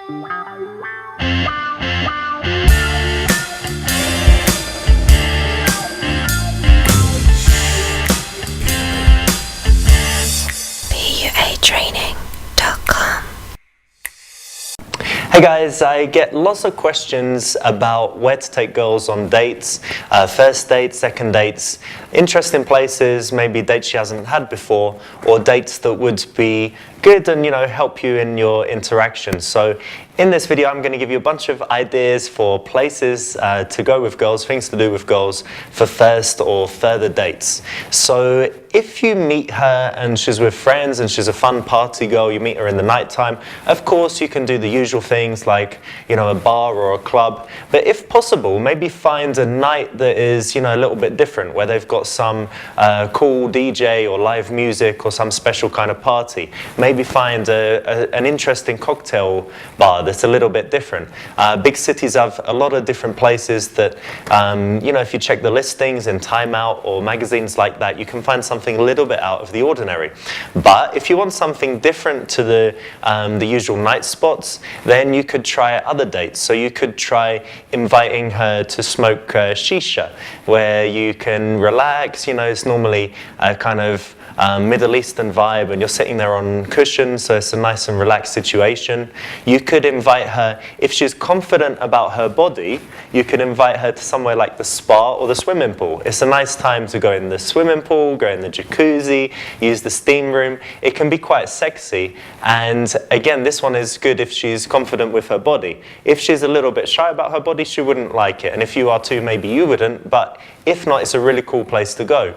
PUAtraining.com. Hey guys, I get lots of questions about where to take girls on dates, first dates, second dates, interesting places, maybe dates she hasn't had before, or dates that would be good and help you in your interactions. So in this video I'm going to give you a bunch of ideas for places to go with girls, things to do with girls for first or further dates. So if you meet her and she's with friends and she's a fun party girl, you meet her in the night time, of course you can do the usual things like a bar or a club, but if possible maybe find a night that is a little bit different, where they've got some cool DJ or live music or some special kind of party. Maybe find an interesting cocktail bar that's a little bit different. Big cities have a lot of different places that, if you check the listings in Time Out or magazines like that, you can find something a little bit out of the ordinary. But if you want something different to the usual night spots, then you could try other dates. So you could try inviting her to smoke shisha, where you can relax. It's normally a kind of Middle Eastern vibe, and you're sitting there on cushions, so it's a nice and relaxed situation. You could invite her, if she's confident about her body, you could invite her to somewhere like the spa or the swimming pool. It's a nice time to go in the swimming pool, go in the jacuzzi, use the steam room. It can be quite sexy, and again, this one is good if she's confident with her body. If she's a little bit shy about her body, she wouldn't like it, and if you are too, maybe you wouldn't, but if not, it's a really cool place to go.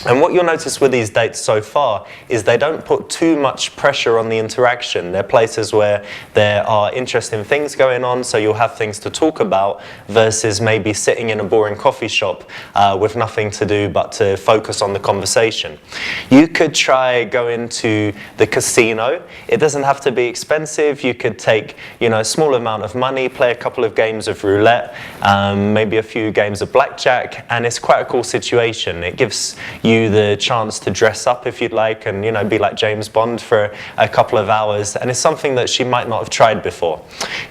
And what you'll notice with these dates so far is they don't put too much pressure on the interaction. They're places where there are interesting things going on, so you'll have things to talk about, versus maybe sitting in a boring coffee shop with nothing to do but to focus on the conversation. You could try going to the casino. It doesn't have to be expensive. You could take a small amount of money, play a couple of games of roulette, maybe a few games of blackjack, and it's quite a cool situation. It gives you the chance to dress up if you'd like and be like James Bond for a couple of hours, and it's something that she might not have tried before.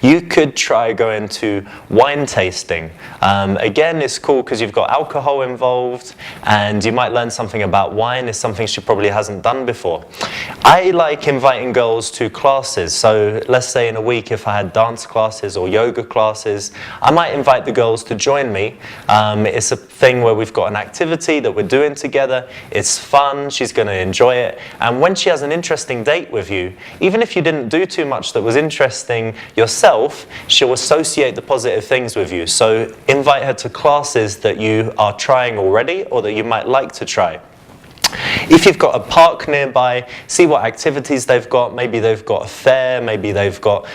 You could try going to wine tasting. Again, it's cool because you've got alcohol involved and you might learn something about wine. It's something she probably hasn't done before. I like inviting girls to classes, so let's say in a week if I had dance classes or yoga classes, I might invite the girls to join me. It's a thing where we've got an activity that we're doing together. It's fun, she's going to enjoy it, and when she has an interesting date with you, even if you didn't do too much that was interesting yourself, she'll associate the positive things with you. So invite her to classes that you are trying already or that you might like to try. If you've got a park nearby, see what activities they've got. Maybe they've got a fair, maybe they've got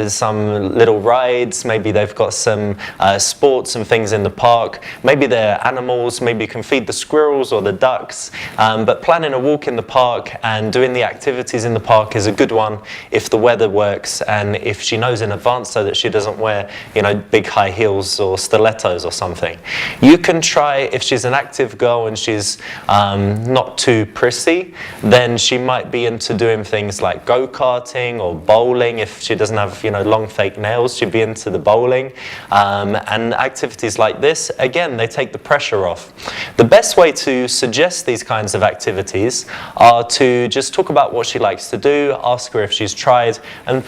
some little rides, maybe they've got some sports and things in the park. Maybe they're animals, maybe you can feed the squirrels or the ducks. But planning a walk in the park and doing the activities in the park is a good one if the weather works and if she knows in advance, so that she doesn't wear big high heels or stilettos or something. You can try, if she's an active girl and she's not too prissy, then she might be into doing things like go-karting or bowling. If she doesn't have long fake nails, she'd be into the bowling, and activities like this, again, they take the pressure off. The best way to suggest these kinds of activities are to just talk about what she likes to do, ask her if she's tried, and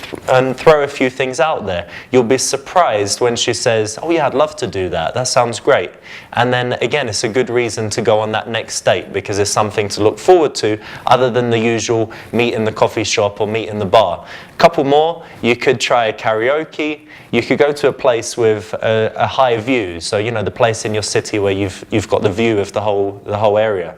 throw a few things out there. You'll be surprised when she says, oh yeah, I'd love to do that, that sounds great. And then again, it's a good reason to go on that next date, because it's something to look forward to other than the usual meet in the coffee shop or meet in the bar. A couple more, you could try karaoke. You could go to a place with a high view, so the place in your city where you've got the view of the whole area.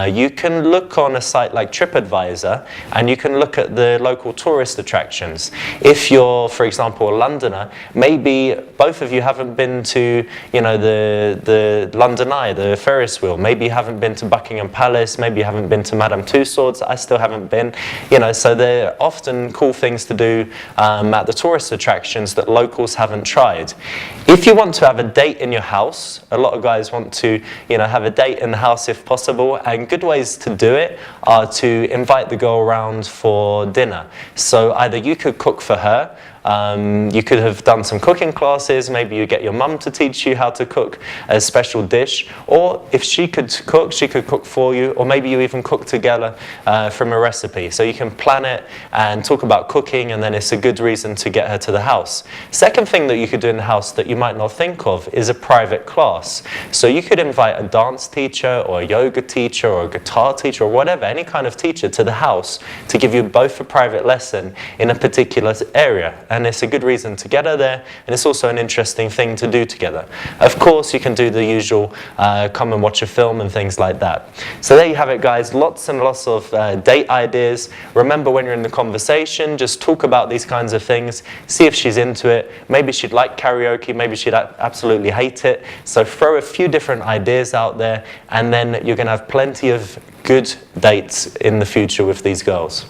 You can look on a site like TripAdvisor and you can look at the local tourist attractions. If you're, for example, a Londoner, maybe both of you haven't been to the London Eye, the Ferris wheel. Maybe you haven't been to Buckingham Palace, maybe you haven't been to Madame Tussauds. I still haven't been. So there are often cool things to do at the tourist attractions that locals haven't tried. If you want to have a date in your house, a lot of guys want to have a date in the house if possible, and good ways to do it are to invite the girl around for dinner. So either you could cook for her, You could have done some cooking classes. Maybe you get your mum to teach you how to cook a special dish, or if she could cook for you, or maybe you even cook together from a recipe. So you can plan it and talk about cooking, and then it's a good reason to get her to the house. Second thing that you could do in the house that you might not think of is a private class. So you could invite a dance teacher or a yoga teacher or a guitar teacher or whatever, any kind of teacher to the house to give you both a private lesson in a particular area. And it's a good reason to get her there, and it's also an interesting thing to do together. Of course, you can do the usual come and watch a film and things like that. So there you have it, guys. Lots and lots of date ideas. Remember, when you're in the conversation, just talk about these kinds of things. See if she's into it. Maybe she'd like karaoke. Maybe she'd absolutely hate it. So throw a few different ideas out there, and then you're going to have plenty of good dates in the future with these girls.